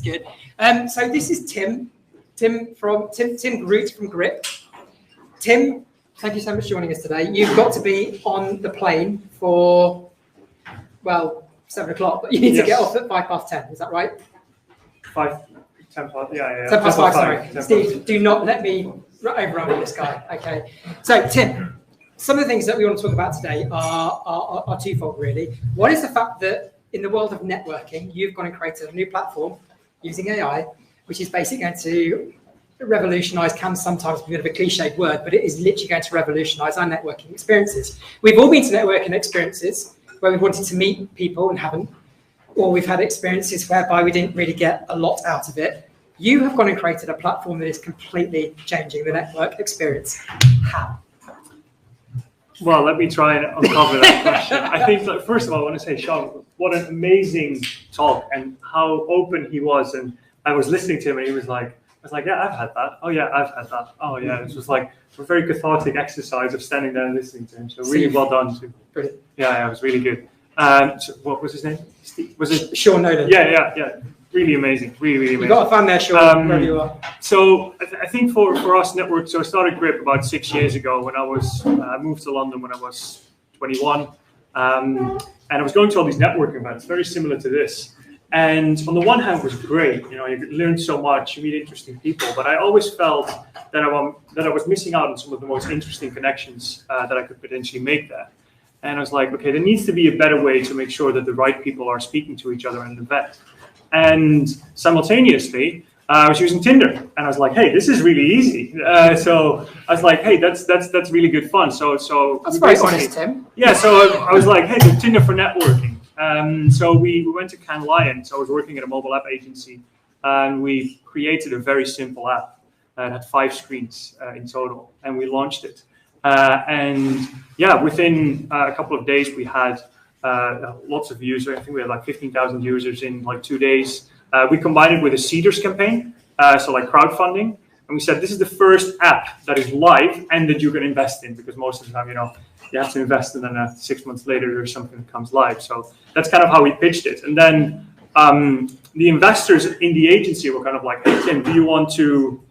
good. So this is Tim Groot from Grip. Tim, thank you so much for joining us today. You've got to be on the plane for, 7 o'clock, but you need to get off at 10:05. Is that right? 10 past, yeah. 10 past 5, sorry. Steve, do not let me overrun this guy. Okay. So, Tim, some of the things that we want to talk about today are twofold, really. One is the fact that in the world of networking, you've gone and created a new platform using AI, which is basically going to revolutionize, can sometimes be a bit of a cliched word, but it is literally going to revolutionize our networking experiences. We've all been to networking experiences where we wanted to meet people and haven't, or we've had experiences whereby we didn't really get a lot out of it. You have gone and created a platform that is completely changing the network experience. How? Well, let me try and uncover that question. I think, first of all, I want to say, Sean, what an amazing talk and how open he was. And I was listening to him and he was like, yeah, I've had that. Oh, yeah, I've had that. Oh, yeah. It was like a very cathartic exercise of standing there and listening to him. So really well done. Brilliant. Yeah, it was really good. So what was his name? Steve? Was it Sean Nolan? Yeah. Really amazing. Really amazing. You got a fan there, Sean, wherever you are. So I think for us network, so I started Grip about 6 years ago when I moved to London when I was 21. And I was going to all these networking events, very similar to this. And on the one hand, it was great. You learn so much, you meet interesting people. But I always felt that I was missing out on some of the most interesting connections that I could potentially make there. And I was like, okay, there needs to be a better way to make sure that the right people are speaking to each other at an event. And simultaneously, I was using Tinder, and I was like, "Hey, this is really easy." So I was like, "Hey, that's really good fun." So that's very honest, Tim. Yeah. So I was like, "Hey, so Tinder for networking." So we went to Cannes Lions. So I was working at a mobile app agency, and we created a very simple app that had 5 screens in total, and we launched it. Within a couple of days, we had lots of users. I think we had like 15,000 users in like 2 days. We combined it with a Seeders campaign, so like crowdfunding. And we said, this is the first app that is live and that you can invest in, because most of the time, you have to invest and then 6 months later, there's something that comes live. So that's kind of how we pitched it. And then the investors in the agency were kind of like, hey, Tim, do you want to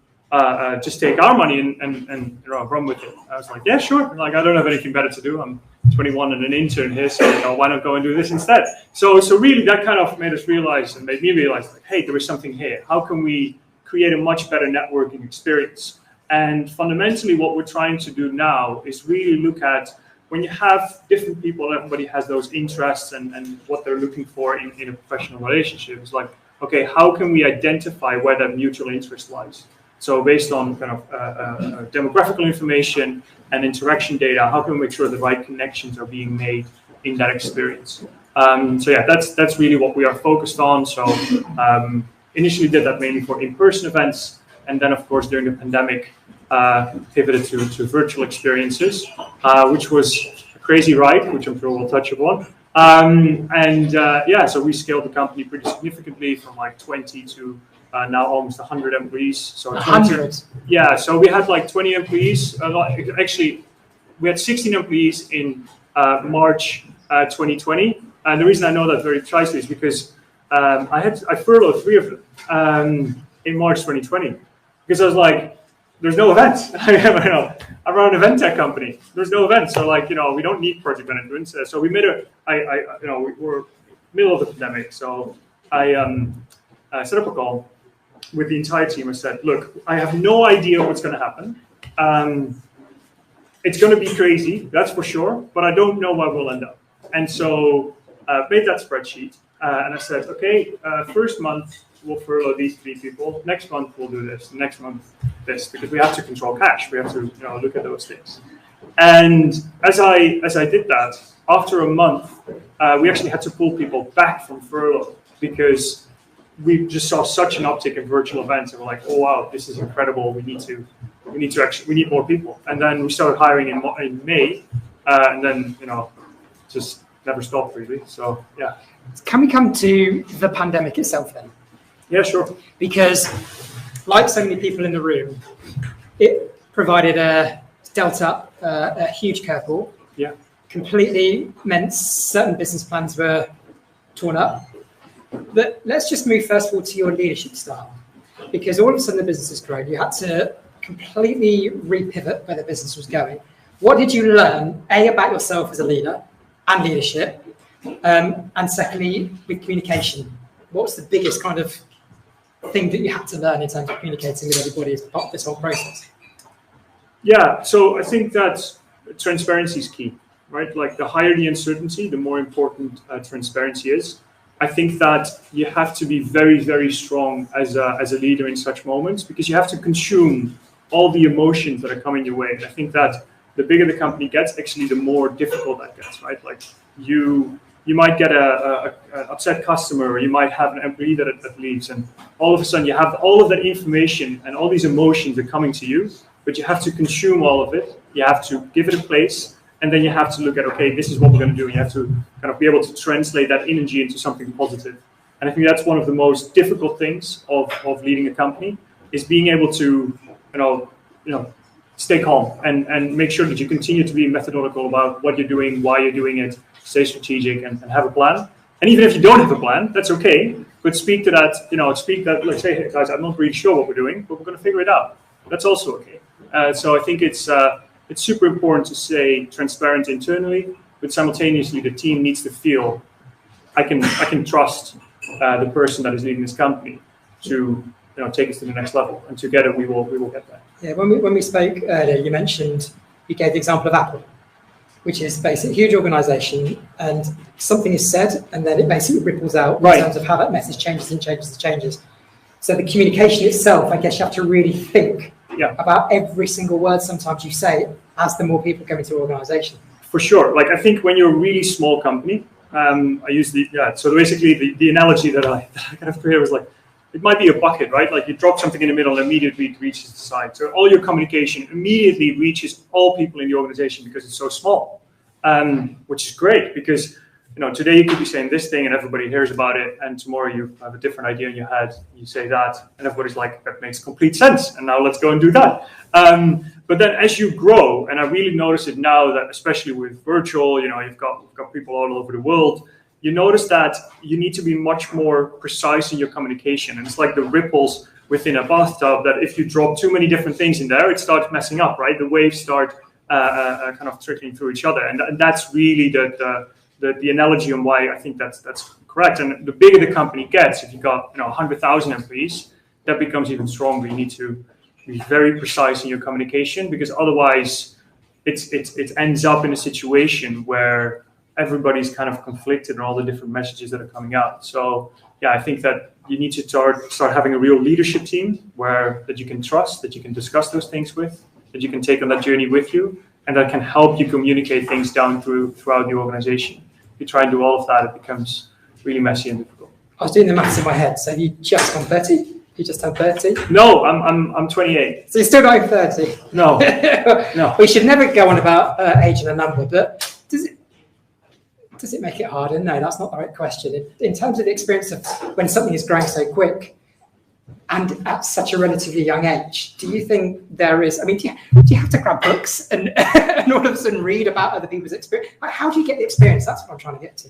just take our money and run with it? I was like, yeah, sure. Like, I don't have anything better to do. I'm 21 and an intern here, so why not go and do this instead? So really that kind of made me realize, like, hey, there is something here. How can we create a much better networking experience? And fundamentally what we're trying to do now is really look at when you have different people, everybody has those interests and what they're looking for in a professional relationship. It's like, okay, how can we identify where that mutual interest lies? So based on kind of demographical information and interaction data, how can we make sure the right connections are being made in that experience? That's really what we are focused on. So initially did that mainly for in-person events. And then, of course, during the pandemic, pivoted to virtual experiences, which was a crazy ride, which I'm sure we'll touch upon. So we scaled the company pretty significantly from like 20 to now almost 100 employees. So 100? Yeah, so we had like 20 employees. Actually, we had 16 employees in March 2020. And the reason I know that very precisely is because I furloughed 3 of them in March 2020. Because I was like, there's no events. I run an event tech company. There's no events. So we don't need project management. So we made we were middle of the pandemic. So I set up a call with the entire team. I said, look, I have no idea what's going to happen. It's going to be crazy, that's for sure, but I don't know where we'll end up. And so made that spreadsheet. And I said, okay, first month, we'll furlough these 3 people. Next month, we'll do this. Next month, this, because we have to control cash. We have to look at those things. And as I did that, after a month, we actually had to pull people back from furlough because we just saw such an uptick in virtual events, and we're like, oh wow, this is incredible. We need more people. And then we started hiring in May, and then just never stopped really. So yeah. Can we come to the pandemic itself then? Yeah, sure. Because like so many people in the room, it provided dealt up a huge curveball. Yeah. Completely meant certain business plans were torn up. But let's just move first of all to your leadership style, because all of a sudden the business has grown. You had to completely repivot where the business was going. What did you learn, A, about yourself as a leader and leadership, and secondly, with communication? What's the biggest kind of thing that you had to learn in terms of communicating with everybody as part of this whole process? Yeah, so I think that transparency is key, right? Like the higher the uncertainty, the more important transparency is. I think that you have to be very, very strong as a leader in such moments, because you have to consume all the emotions that are coming your way. And I think that the bigger the company gets, actually, the more difficult that gets, right? Like you might get an upset customer, or you might have an employee that leaves, and all of a sudden you have all of that information and all these emotions are coming to you, but you have to consume all of it. You have to give it a place. And then you have to look at, okay, this is what we're going to do. And you have to kind of be able to translate that energy into something positive. And I think that's one of the most difficult things of leading a company, is being able to, stay calm and make sure that you continue to be methodological about what you're doing, why you're doing it, stay strategic and have a plan. And even if you don't have a plan, that's okay. But speak to that, let's say, hey, guys, I'm not really sure what we're doing, but we're going to figure it out. That's also okay. So I think it's super important to stay transparent internally, but simultaneously the team needs to feel I can trust the person that is leading this company to take us to the next level, and together we will get there. Yeah, when we spoke earlier, you gave the example of Apple, which is basically a huge organization, and something is said, and then it basically ripples out in terms of how that message changes and changes and changes. So the communication itself, I guess you have to really think about every single word sometimes you say as the more people come into your organization. For sure. Like I think when you're a really small company, I use so basically the analogy that I kind of created was like, it might be a bucket, right? Like you drop something in the middle and immediately it reaches the side. So all your communication immediately reaches all people in the organization because it's so small, which is great because today you could be saying this thing and everybody hears about it, and tomorrow you have a different idea in your head, you say that, and everybody's like, that makes complete sense, and now let's go and do that. But then as you grow, and I really notice it now that especially with virtual, you've got people all over the world, you notice that you need to be much more precise in your communication. And it's like the ripples within a bathtub, that if you drop too many different things in there, it starts messing up, right? The waves start kind of trickling through each other. And that's really the analogy on why I think that's correct. And the bigger the company gets, if you've got 100,000 employees, that becomes even stronger. You need to be very precise in your communication, because otherwise it ends up in a situation where everybody's kind of conflicted on all the different messages that are coming out. So yeah, I think that you need to start having a real leadership team that you can trust, that you can discuss those things with, that you can take on that journey with you, and that can help you communicate things down throughout the organization. If you try and do all of that, it becomes really messy and difficult. I was doing the maths in my head. So you just turned 30? You just turned 30? No, I'm 28. So you're still not 30? No, no. We should never go on about age and a number, but does it make it harder? No, that's not the right question. In terms of the experience of when something is growing so quick and at such a relatively young age, do you think there is, do you have to grab books and all of a sudden read about other people's experience? Like, how do you get the experience? That's what I'm trying to get to.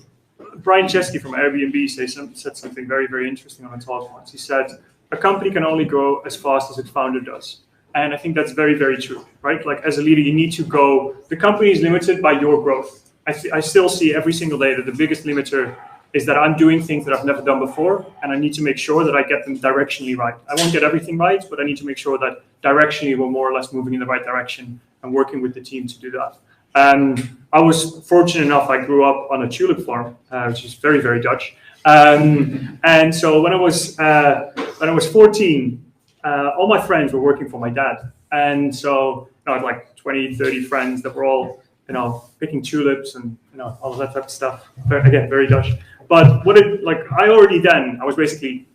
Brian Chesky from Airbnb said something very, very interesting on a talk once. He said, a company can only grow as fast as its founder does. And I think that's very, very true, right? Like as a leader, you need to go, the company is limited by your growth. I still see every single day that the biggest limiter is that I'm doing things that I've never done before, and I need to make sure that I get them directionally right. I won't get everything right, but I need to make sure that directionally we're more or less moving in the right direction and working with the team to do that. I was fortunate enough, I grew up on a tulip farm, which is very, very Dutch. And so when I was 14, all my friends were working for my dad. And so I had like 20, 30 friends that were all picking tulips and all of that type of stuff. Again, very Dutch. But I was basically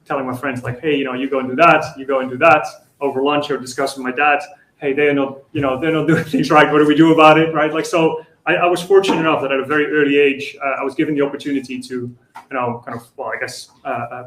telling my friends like, hey, you go and do that, you go and do that. Over lunch, I would discuss with my dad. Hey, they're not doing things right. What do we do about it, right? Like so, I was fortunate enough that at a very early age, I was given the opportunity to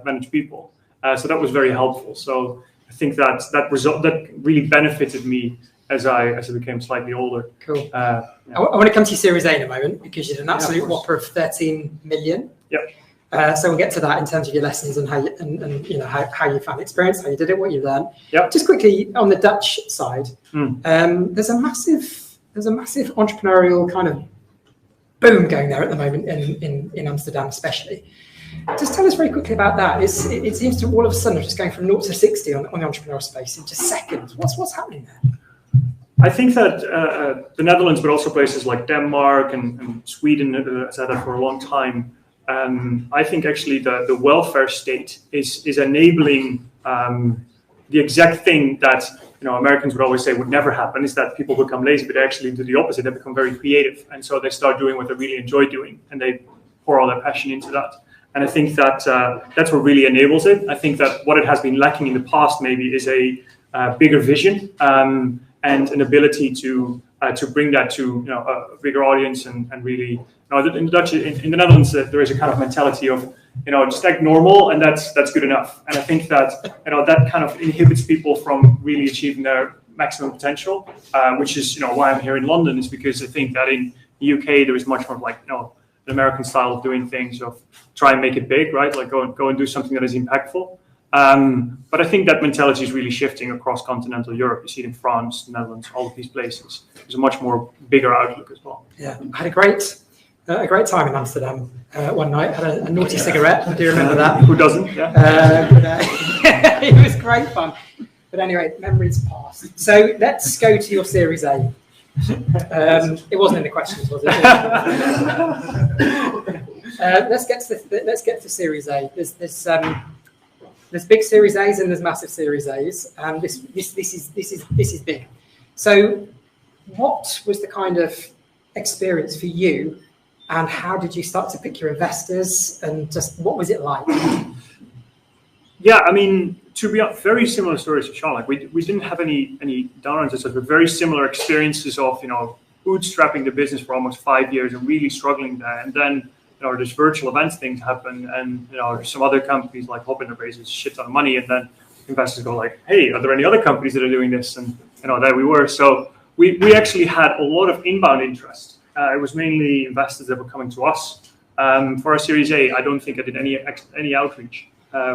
manage people. So that was very helpful. So I think that really benefited me as I became slightly older. Cool. I want to come to your Series A in a moment, because you did an absolute whopper of 13 million. Yep. So we'll get to that in terms of your lessons and how you, and you know how you found the experience, how you did it, what you learned. Yeah. Just quickly on the Dutch side, there's a massive entrepreneurial kind of boom going there at the moment in Amsterdam, especially. Just tell us very quickly about that. It seems to all of a sudden just going from 0 to 60 on the entrepreneurial space in just seconds. What's happening there? I think that the Netherlands, but also places like Denmark and Sweden has had that for a long time. I think actually the welfare state is enabling the exact thing that Americans would always say would never happen, is that people become lazy, but they actually do the opposite. They become very creative, and so they start doing what they really enjoy doing, and they pour all their passion into that. And I think that that's what really enables it. I think that what it has been lacking in the past maybe is a bigger vision and an ability to bring that to a bigger audience and really. In the Netherlands, there is a kind of mentality of just act normal, and that's good enough. And I think that that kind of inhibits people from really achieving their maximum potential, which is why I'm here in London, is because I think that in the UK there is much more like the American style of doing things, of try and make it big, right? Like go and do something that is impactful. But I think that mentality is really shifting across continental Europe. You see it in France, the Netherlands, all of these places. There's a much more bigger outlook as well. Yeah, I had a great time in Amsterdam one night. Had a naughty cigarette. I do remember that. Who doesn't? Yeah. It was great fun. But anyway, memories past. So let's go to your Series A. It wasn't in the questions, was it? Let's get to Series A. There's big Series A's and there's massive Series A's, and this is big. So, what was the kind of experience for you, and how did you start to pick your investors, and just what was it like? Yeah, I mean, to be honest, very similar stories to Sean. Like we didn't have any downruns, but very similar experiences of bootstrapping the business for almost 5 years and really struggling there, and then there's virtual events things happen, and some other companies like Hopin raises a shit ton of money, and then investors go like, hey, are there any other companies that are doing this? And there we were. So we actually had a lot of inbound interest. It was mainly investors that were coming to us. For our Series A, I don't think I did any outreach,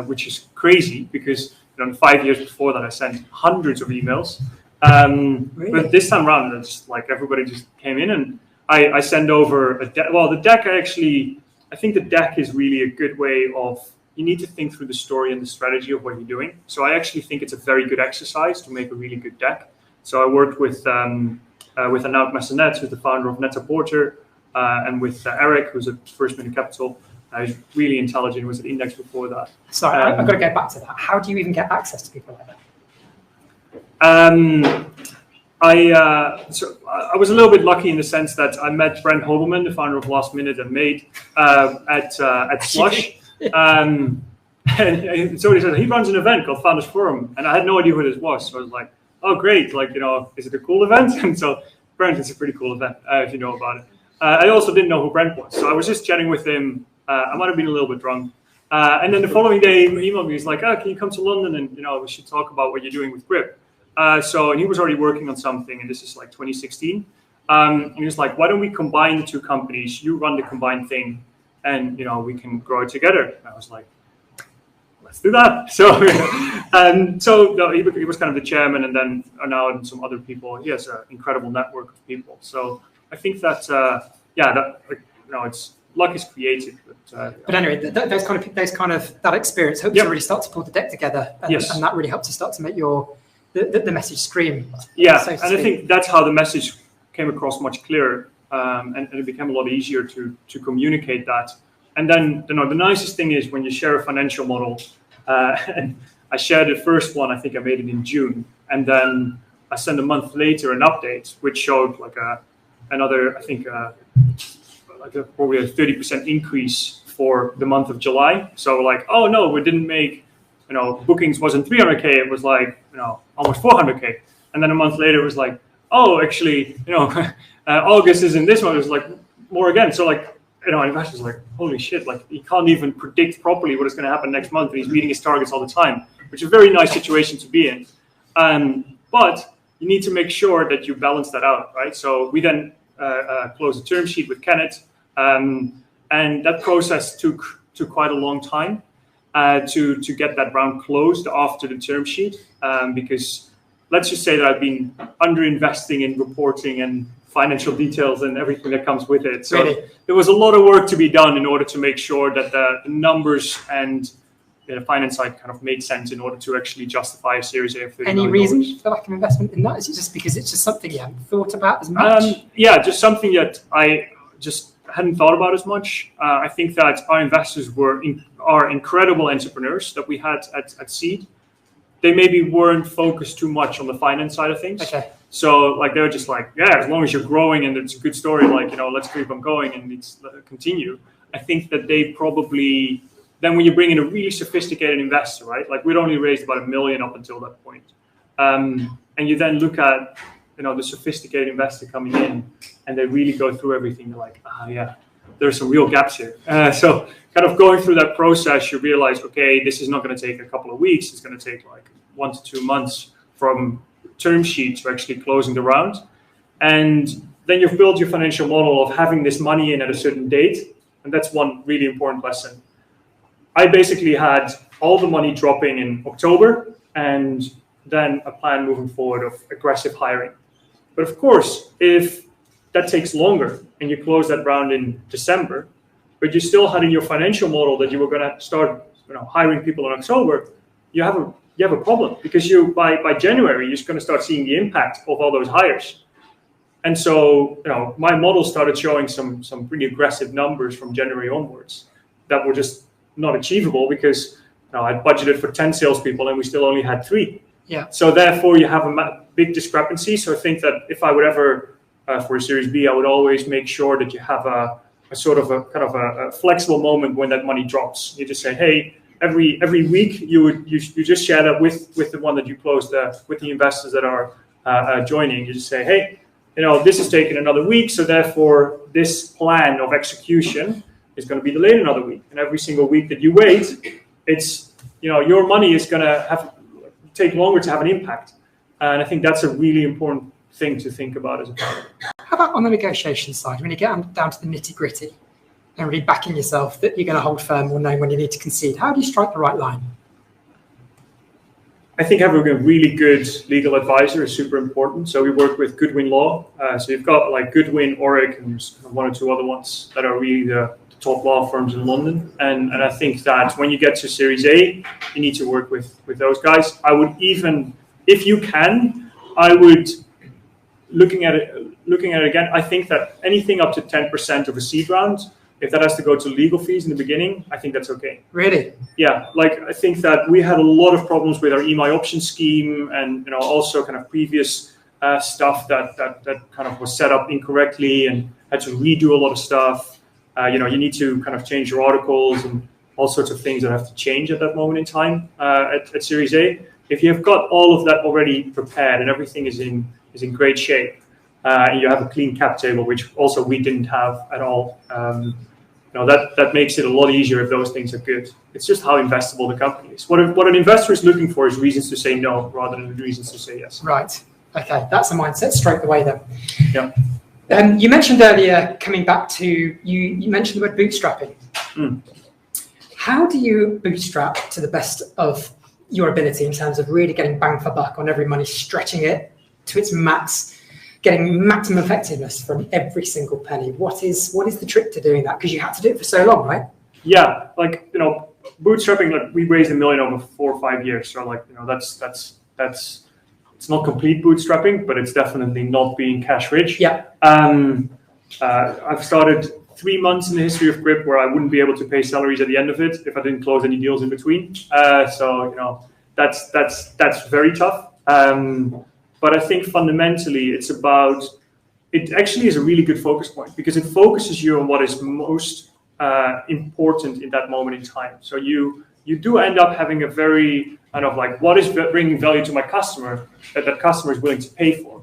which is crazy because in 5 years before that I sent hundreds of emails. Really? But this time around, it's like everybody just came in, and I send over a deck. Well, the deck I think the deck is really a good way of, you need to think through the story and the strategy of what you're doing. So I actually think it's a very good exercise to make a really good deck. So I worked with Anouk Massenet, who's the founder of Net-a-Porter, and with Eric, who's at First Minute Capital. He's really intelligent, was at Index before that. Sorry, I've got to get back to that. How do you even get access to people like that? So I was a little bit lucky in the sense that I met Brent Hobelman, the founder of Last Minute and Made, at Slush. And so he said he runs an event called Founders Forum, and I had no idea what it was. So I was like, oh great, like is it a cool event? And so Brent, it's a pretty cool event if you know about it. I also didn't know who Brent was, so I was just chatting with him. I might have been a little bit drunk, and then the following day he emailed me. He's like, can you come to London and we should talk about what you're doing with Grip. And he was already working on something, and this is like 2016. And he was like, why don't we combine the two companies? You run the combined thing, and we can grow it together. And I was like, let's do that. So, he was kind of the chairman, and then now and some other people. He has an incredible network of people. So I think that it's luck is created. But anyway, those kind of that experience helps you really start to pull the deck together, and that really helps to start to make the message scream. Yeah, so and I think that's how the message came across much clearer, and it became a lot easier to communicate that. And then the nicest thing is when you share a financial model. And I shared the first one. I think I made it in June, and then I sent a month later an update which showed like another, I think, probably a 30% increase for the month of July. So like, oh no, we didn't make, bookings wasn't 300K. It was like, almost 400K. And then a month later it was like, oh, actually, August isn't this one. It was like more again. So like, investors are like, holy shit, like he can't even predict properly what is going to happen next month, and he's meeting his targets all the time, which is a very nice situation to be in. But you need to make sure that you balance that out, right? So we then closed a term sheet with Kenneth, and that process took took quite a long time to get that round closed after the term sheet, because let's just say that I've been underinvesting in reporting and financial details and everything that comes with it. So Really? there was a lot of work to be done in order to make sure that the numbers and the finance side kind of made sense in order to actually justify a Series A of $30 Any million. reason for lack of investment in that? Is it just because it's just something you haven't thought about as much? Yeah, just something that I just hadn't thought about as much. I think that our investors are incredible entrepreneurs that we had at Seed. They maybe weren't focused too much on the finance side of things. Okay. So like they were just like, yeah, as long as you're growing and it's a good story, like, you know, let's keep on going and let's continue. I think that they probably, then when you bring in a really sophisticated investor, right? Like we'd only raised about $1 million up until that point. And you then look at, you know, the sophisticated investor coming in and they really go through everything. You're like, yeah, there's some real gaps here. So kind of going through that process, you realize, okay, this is not going to take a couple of weeks. It's going to take like 1 to 2 months from term sheet to actually closing the round. And then you've built your financial model of having this money in at a certain date. And that's one really important lesson. I basically had all the money dropping in October and then a plan moving forward of aggressive hiring. But of course, if that takes longer and you close that round in December, but you still had in your financial model that you were going to start, you know, hiring people in October, you have a problem, because by January you're just going to start seeing the impact of all those hires. And so, you know, my model started showing some pretty aggressive numbers from January onwards that were just not achievable, because, you know, I budgeted for 10 salespeople and we still only had 3. Yeah. So therefore you have a big discrepancy. So I think that if I would ever, for a Series B, I would always make sure that you have a sort of a kind of a flexible moment when that money drops. You just say, hey, every week you just share that with the one that you closed, with the investors that are joining. You just say, hey, you know, this has taken another week, so therefore this plan of execution is going to be delayed another week. And every single week that you wait, it's, you know, your money is going to take longer to have an impact. And I think that's a really important thing to think about as a founder. How about on the negotiation side, when you get down to the nitty gritty and really backing yourself that you're going to hold firm or know when you need to concede? How do you strike the right line? I think having a really good legal advisor is super important. So we work with Goodwin Law. So you've got like Goodwin, Oric, and there's 1 or 2 other ones that are really the top law firms in London. And I think that when you get to Series A, you need to work with those guys. I would even, if you can, I would, looking at it again, I think that anything up to 10% of a seed round, if that has to go to legal fees in the beginning, I think that's okay. Really? Yeah, like I think that we had a lot of problems with our EMI option scheme, and, you know, also kind of previous stuff that kind of was set up incorrectly and had to redo a lot of stuff. You know, you need to kind of change your articles and all sorts of things that have to change at that moment in time at Series A. If you've got all of that already prepared and everything is in great shape, and you have a clean cap table, which also we didn't have at all. You know, that makes it a lot easier if those things are good. It's just how investable the company is. What an investor is looking for is reasons to say no rather than reasons to say yes. Right. Okay, that's a mindset straight away then. Yeah. You mentioned earlier, coming back to, you mentioned the word bootstrapping. How do you bootstrap to the best of your ability in terms of really getting bang for buck on every money, stretching it to its max, getting maximum effectiveness from every single penny? What is the trick to doing that? Because you had to do it for so long, right? Yeah, like, you know, bootstrapping, like we raised $1 million over 4 or 5 years. So like, you know, that's it's not complete bootstrapping, but it's definitely not being cash rich. Yeah. I've started 3 months in the history of Grip where I wouldn't be able to pay salaries at the end of it if I didn't close any deals in between. So, you know, that's very tough. But I think fundamentally it actually is a really good focus point, because it focuses you on what is most important in that moment in time. So you do end up having a very kind of like, what is bringing value to my customer that customer is willing to pay for?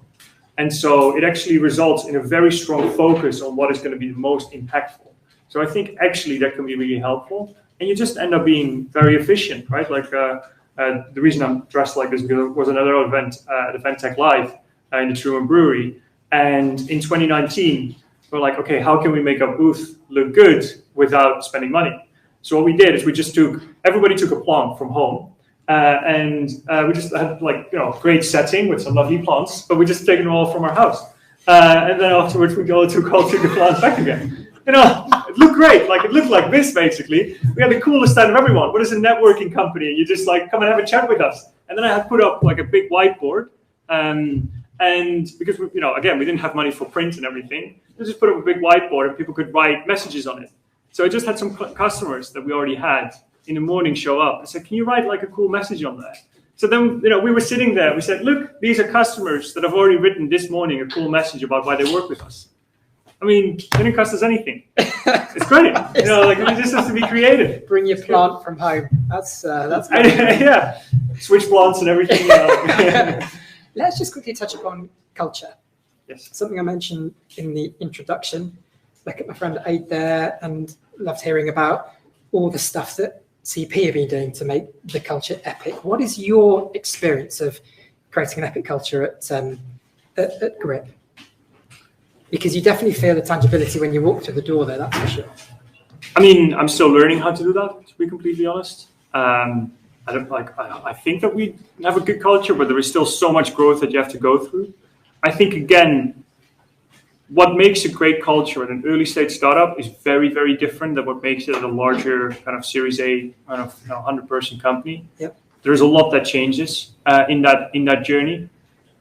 And so it actually results in a very strong focus on what is going to be the most impactful. So I think actually that can be really helpful. And you just end up being very efficient, right? Like the reason I'm dressed like this was another event at Event Live in the Truman Brewery. And in 2019, we're like, okay, how can we make our booth look good without spending money? So what we did is everybody took a plant from home, and we just had great setting with some lovely plants, but we just taken them all from our house, and then afterwards we all took the plants back again. It looked great. It looked like this basically. We had the coolest stand of everyone. What is a networking company? You just come and have a chat with us. And then I had put up a big whiteboard, and because we didn't have money for print and everything, we just put up a big whiteboard and people could write messages on it. So I just had some customers that we already had in the morning show up. I said, can you write a cool message on that? So then, we were sitting there. We said, look, these are customers that have already written this morning a cool message about why they work with us. I mean, it didn't cost us anything. It's great. You just have to be creative. Bring your plant from home. That's yeah. Switch plants and everything. Let's just quickly touch upon culture. Yes. Something I mentioned in the introduction. Look at my friend Aid there, and loved hearing about all the stuff that CP have been doing to make the culture epic. What is your experience of creating an epic culture at Grip? Because you definitely feel the tangibility when you walk through the door there, that's for sure. I mean, I'm still learning how to do that, to be completely honest. I think that we have a good culture, but there is still so much growth that you have to go through. I think, again, what makes a great culture at an early stage startup is very, very different than what makes it at a larger kind of Series A kind of 100-person company. Yep. There's a lot that changes in that journey.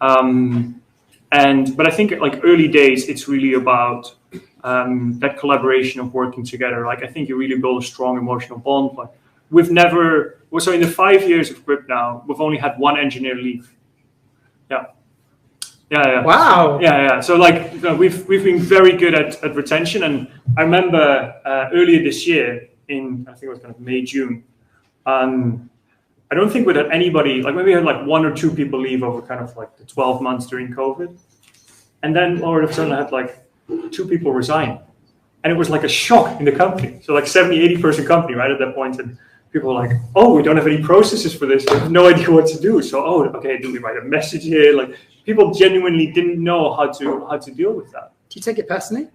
But I think early days, it's really about that collaboration of working together. I think you really build a strong emotional bond. So in the 5 years of Grip now, we've only had one engineer leave. Yeah. Wow. Yeah. So we've been very good at retention. And I remember earlier this year in, I think it was kind of May, June, I don't think we'd had anybody, maybe we had one or two people leave over kind of the 12 months during COVID. And then all of a sudden I had 2 people resign. And it was a shock in the company. So 70, 80 person company, right, at that point. And people were like, oh, we don't have any processes for this. We have no idea what to do. So, okay, do we write a message here? People genuinely didn't know how to deal with that. Do you take it personally?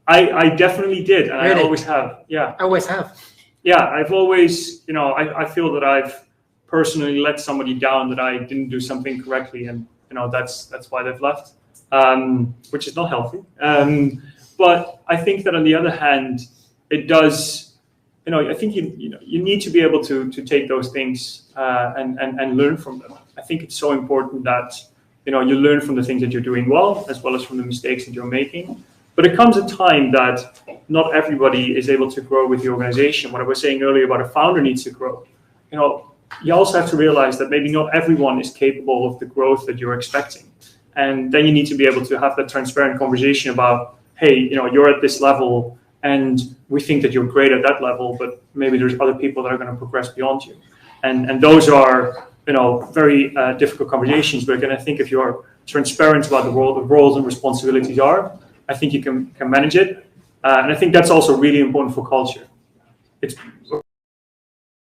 I definitely did. And really? I always have. Yeah. I always have. Yeah. I've always, I feel that I've personally let somebody down, that I didn't do something correctly. And, that's why they've left, which is not healthy. But I think that on the other hand, it does, I think you need to be able to take those things and learn from them. I think it's so important that, you learn from the things that you're doing well as from the mistakes that you're making. But it comes a time that not everybody is able to grow with the organization. What I was saying earlier about a founder needs to grow. You also have to realize that maybe not everyone is capable of the growth that you're expecting. And then you need to be able to have that transparent conversation about, hey, you're at this level and we think that you're great at that level, but maybe there's other people that are going to progress beyond you. And those are, very difficult conversations. But again, I think if you're transparent about the roles and responsibilities are, I think you can manage it. And I think that's also really important for culture. It's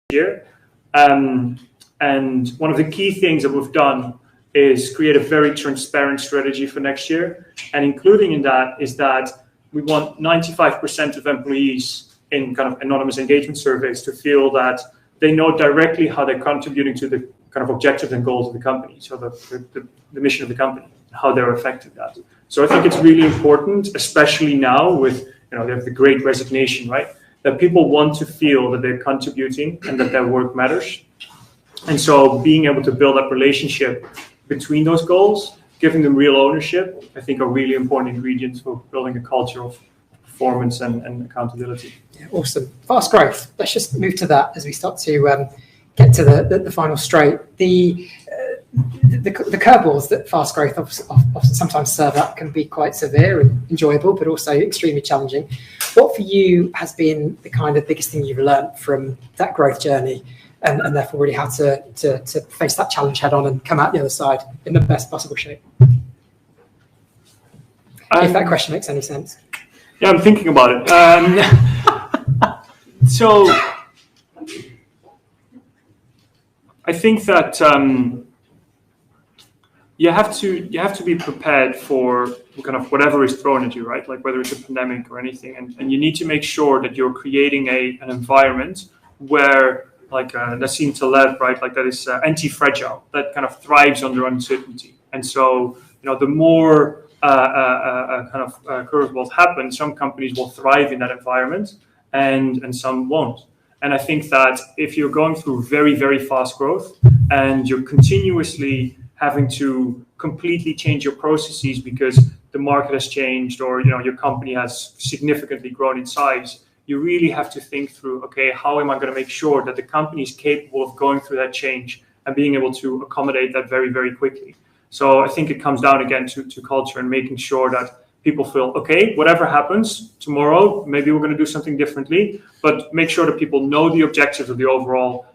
here. And one of the key things that we've done is create a very transparent strategy for next year. And including in that is that we want 95% of employees in kind of anonymous engagement surveys to feel that they know directly how they're contributing to the kind of objectives and goals of the company. So the mission of the company, how they're affecting that. So I think it's really important, especially now with, they have the great resignation, right? That people want to feel that they're contributing and that their work matters. And so being able to build up relationship between those goals, giving them real ownership, I think are really important ingredients for building a culture of performance and accountability. Yeah, awesome. Fast growth. Let's just move to that as we start to get to the final straight. The curveballs that fast growth often sometimes serve up can be quite severe and enjoyable, but also extremely challenging. What for you has been the kind of biggest thing you've learned from that growth journey, and therefore really how to face that challenge head on and come out the other side in the best possible shape? If that question makes any sense. Yeah, I'm thinking about it. So I think that you have to be prepared for kind of whatever is thrown at you, right? Like whether it's a pandemic or anything, and you need to make sure that you're creating an environment where, like Nassim Taleb, right, like that is anti-fragile, that kind of thrives under uncertainty. And so, the more curveballs happen, some companies will thrive in that environment, and some won't. And I think that if you're going through very, very fast growth and you're continuously having to completely change your processes because the market has changed, or your company has significantly grown in size, you really have to think through, okay, how am I going to make sure that the company is capable of going through that change and being able to accommodate that very, very quickly. So I think it comes down again to culture and making sure that people feel, okay, whatever happens tomorrow, maybe we're going to do something differently, but make sure that people know the objectives of the overall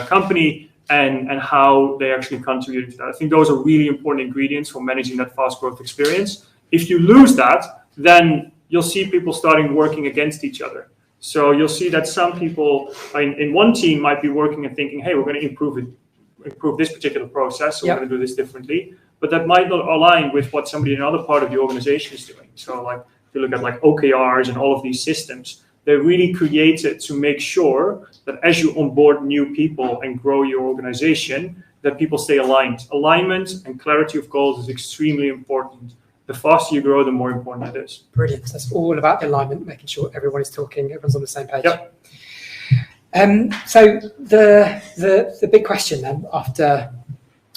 company and how they actually contribute to that. I think those are really important ingredients for managing that fast growth experience. If you lose that, then you'll see people starting working against each other. So you'll see that some people in one team might be working and thinking, hey, we're going to improve this particular process, so we're going to do this differently. But that might not align with what somebody in another part of the organization is doing. So like if you look at like OKRs and all of these systems, they're really created to make sure that as you onboard new people and grow your organization, that people stay aligned. Alignment and clarity of goals is extremely important. The faster you grow, the more important it is. Brilliant. So that's all about the alignment, making sure everyone is talking, everyone's on the same page. Yep. So the big question then, after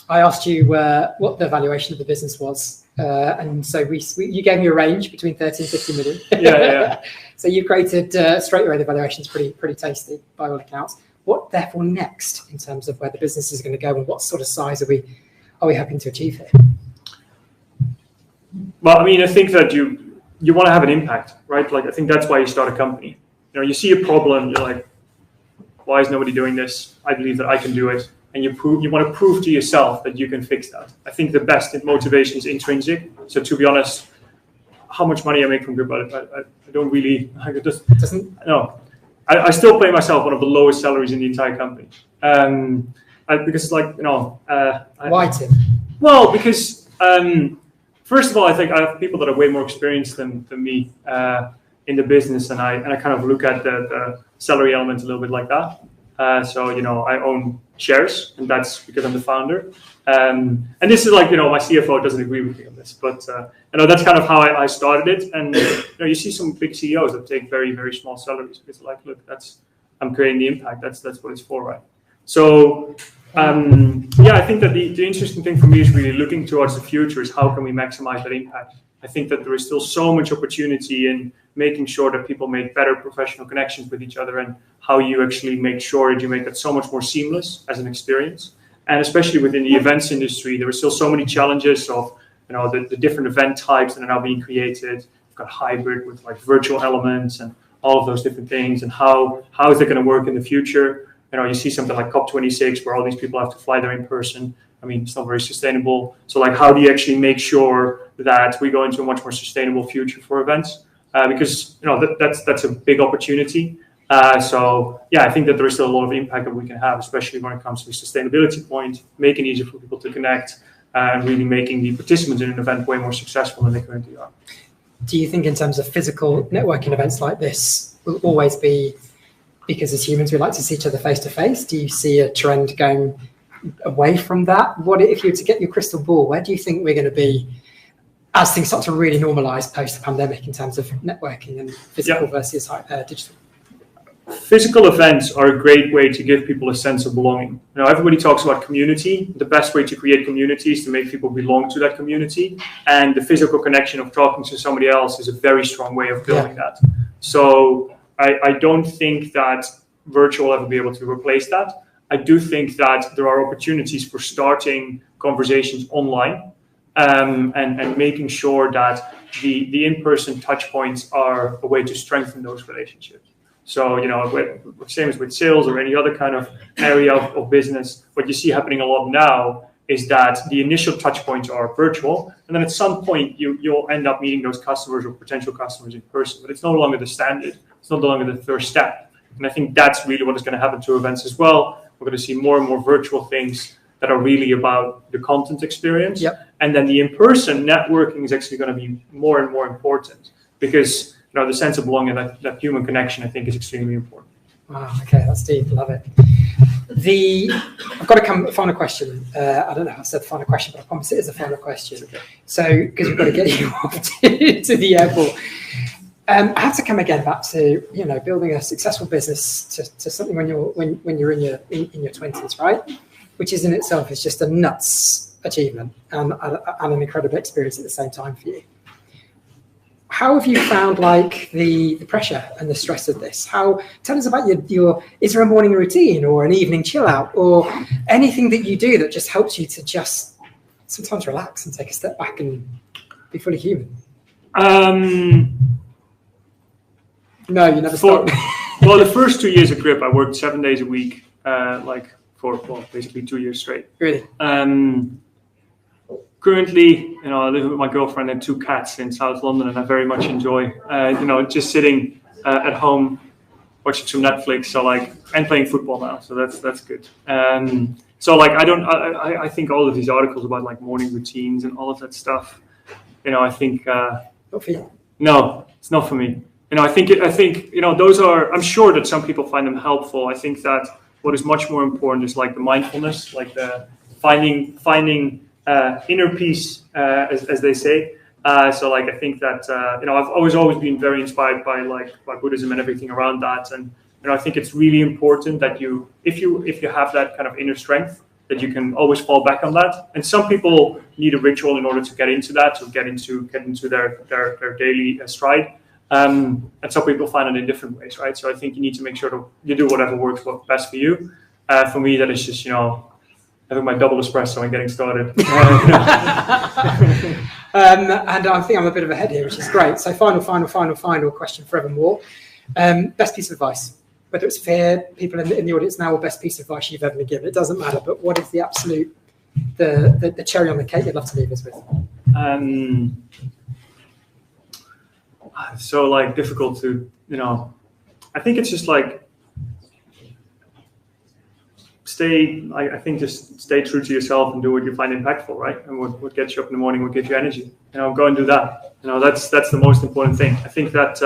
I asked you what the valuation of the business was, and so you gave me a range between 30 and 50 million. Yeah. So you've created straight away the valuation is pretty tasty by all accounts. What therefore next in terms of where the business is going to go, and what sort of size are we hoping to achieve here? Well, I mean, I think that you want to have an impact, right? Like I think that's why you start a company. You see a problem, you're like, why is nobody doing this? I believe that I can do it. And you want to prove to yourself that you can fix that. I think the best motivation is intrinsic. So to be honest, how much money I make from Group, I don't really, I still pay myself one of the lowest salaries in the entire company. Because it's like, why, Tim? Well, because first of all, I think I have people that are way more experienced than me in the business, and I kind of look at the salary element a little bit like that. So I own shares, and that's because I'm the founder. And this is like my CFO doesn't agree with me on this, but that's kind of how I started it. And you see some big CEOs that take very, very small salaries because like, look, I'm creating the impact. That's what it's for, right? So I think that the interesting thing for me is really looking towards the future is how can we maximize that impact. I think that there is still so much opportunity in making sure that people make better professional connections with each other, and how you actually make sure that you make that so much more seamless as an experience. And especially within the events industry, there are still so many challenges of the different event types that are now being created. You've got hybrid with like virtual elements and all of those different things, and how is it going to work in the future? You see something like COP26 where all these people have to fly there in person. I mean, it's not very sustainable. So like, how do you actually make sure that we go into a much more sustainable future for events? Because that's a big opportunity. So I think that there is still a lot of impact that we can have, especially when it comes to the sustainability point, making it easier for people to connect, and really making the participants in an event way more successful than they currently are. Do you think in terms of physical networking events like this will always be, because as humans we like to see each other face to face? Do you see a trend going away from that? What if you were to get your crystal ball, where do you think we're going to be as things start to really normalize post-pandemic in terms of networking and physical versus digital? Physical events are a great way to give people a sense of belonging. Everybody talks about community. The best way to create community is to make people belong to that community. And the physical connection of talking to somebody else is a very strong way of building that. So I don't think that virtual will ever be able to replace that. I do think that there are opportunities for starting conversations online, and making sure that the in-person touch points are a way to strengthen those relationships. So, same as with sales or any other kind of area of business, what you see happening a lot now is that the initial touch points are virtual, and then at some point you'll end up meeting those customers or potential customers in person, but it's no longer the standard. It's no longer the first step. And I think that's really what is going to happen to events as well. We're going to see more and more virtual things that are really about the content experience. Yep. And then the in-person networking is actually going to be more and more important because the sense of belonging, that human connection, I think, is extremely important. Wow, okay, that's deep. Love it. I've got to come final question. I don't know if I said final question, but I promise it is a final question. So, because we've got to get you off to the airport. I have to come again back to building a successful business to something when you're in your 20s, right? Which is in itself is just a nuts achievement and an incredible experience at the same time for you. How have you found the pressure and the stress of this? Tell us about your is there a morning routine or an evening chill out or anything that you do that just helps you to just sometimes relax and take a step back and be fully human? No, you never stop. Well, the first 2 years at Grip, I worked 7 days a week, for basically 2 years straight. Really? Currently, I live with my girlfriend and 2 cats in South London, and I very much enjoy, just sitting at home, watching some Netflix, and playing football now. So that's good. I think all of these articles about morning routines and all of that stuff, I think. Not for you. No, it's not for me. I think those are. I'm sure that some people find them helpful. I think that what is much more important is the mindfulness, the finding inner peace, as they say. I think that I've always been very inspired by Buddhism and everything around that, and I think it's really important that if you have that kind of inner strength, that you can always fall back on that. And some people need a ritual in order to get into that, to get into their daily stride. And some people find it in different ways, right? So I think you need to make sure that you do whatever works best for you. For me, that is just having my double espresso and getting started. And I think I'm a bit of ahead here, which is great. So final question forevermore. Best piece of advice, whether it's for people in the audience now or best piece of advice you've ever been given, it doesn't matter. But what is the absolute, the cherry on the cake you'd love to leave us with? So difficult to, I think it's just just stay true to yourself and do what you find impactful, right? And what gets you up in the morning, what gives you energy. Go and do that. That's the most important thing. I think that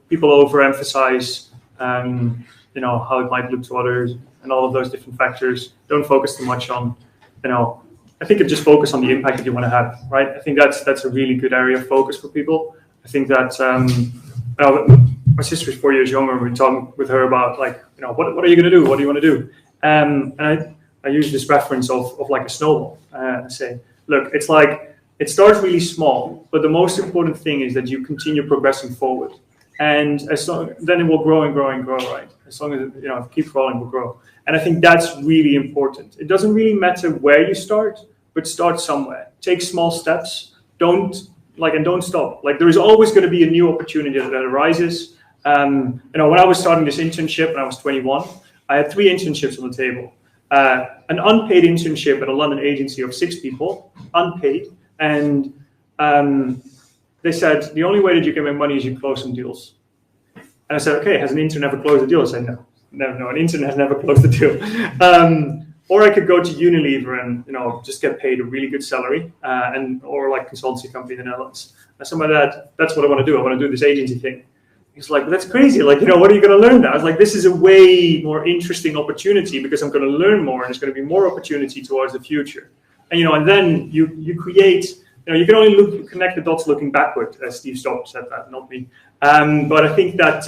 people overemphasize, how it might look to others and all of those different factors. Don't focus too much on, I think just focus on the impact that you want to have, right? I think that's a really good area of focus for people. I think that my sister's 4 years younger, and we're talking with her about what are you going to do? What do you want to do? And I use this reference of a snowball. I say, look, it's it starts really small, but the most important thing is that you continue progressing forward. And then it will grow and grow and grow, right? As long as if it keeps growing, it will grow. And I think that's really important. It doesn't really matter where you start, but start somewhere. Take small steps. Don't stop. There is always going to be a new opportunity that arises. When I was starting this internship when I was 21, I had 3 internships on the table. An unpaid internship at a London agency of 6 people, unpaid. And they said, the only way that you can make money is you close some deals. And I said, okay, has an intern ever closed a deal? I said, no, an intern has never closed a deal. Or I could go to Unilever and just get paid a really good salary, or consultancy company in the Netherlands. And some of that's what I want to do. I want to do this agency thing. He's like, that's crazy. What are you going to learn now? I was like, this is a way more interesting opportunity because I'm going to learn more and there's going to be more opportunity towards the future. And and then you create. You can only connect the dots looking backward, as Steve Jobs said that, not me. But I think that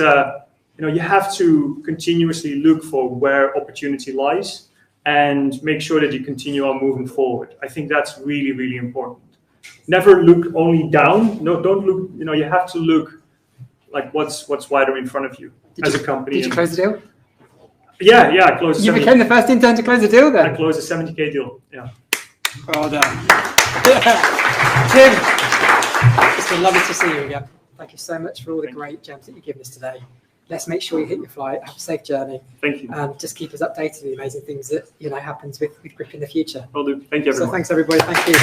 you have to continuously look for where opportunity lies and make sure that you continue on moving forward. I think that's really, really important. Never look only down. No, don't look. You have to look what's wider in front of you as a company. Did you close the deal? Yeah, I closed. You became the first intern to close a deal then. I closed a 70K deal. Yeah. Well done. Tim, it's been lovely to see you again. Thank you so much for all the great gems that you've given us today. Let's make sure you hit your flight, have a safe journey. Thank you. And just keep us updated with the amazing things that happens with Grip in the future. Will do. Thank you, everyone. So thanks everybody. Thank you.